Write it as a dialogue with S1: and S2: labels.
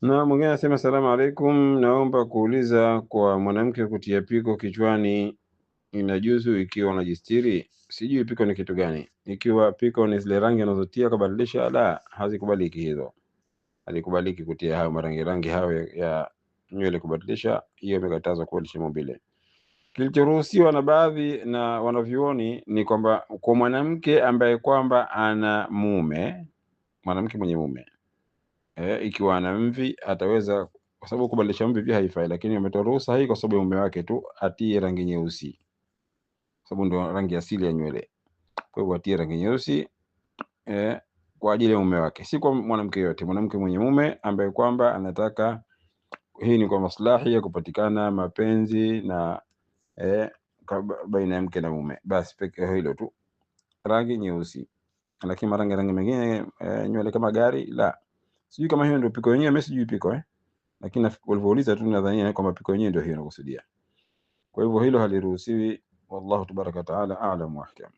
S1: Na mwingine anasema salamu alaikum, naomba kuuliza, kwa mwanamke kutia piko kichwani inajuzu ikiwa anajistiri? Sijui piko ni kitu gani. Ikiwa piko ni zile rangi anazotia kubadilisha, la, hazikubaliki hizo. Hazikubaliki kutia hayo marangi rangi hayo ya nywele kubadilisha, hiyo imekatazwa kwa maumbile. Kilichoruhusiwa na baadhi na wanavyuoni ni kwamba kwa mwanamke ambaye kwamba ana mume, mwanamke mwenye mume ikiwa ana mvi ataweza, kwa sababu kubadilisha mvi pia haifai, lakini ametoa ruhusa hii kwa sababu ya mume wake tu atie rangi nyeusi, sababu ndio rangi asili ya nywele. Kwa hivyo atie rangi nyeusi kwa ajili ya mume wake, si kwa mwanamke yote. Mwanamke mwenye mume ambaye kwamba anataka, hii ni kwa maslahi ya kupatikana mapenzi na baina ya mke na mume, basi pekee hilo tu, rangi nyeusi. Lakini rangi mengine nywele kama gari, la. Sijui kama hiyo ndio piko yenyewe, mimi sijui piko lakini walivyouliza tu nadhani kwamba piko yenyewe ndio hiyo inakusudia. Kwa hivyo hilo haliruhusiwi. Wallahu tabaraka wa taala a'lam wa ahkam.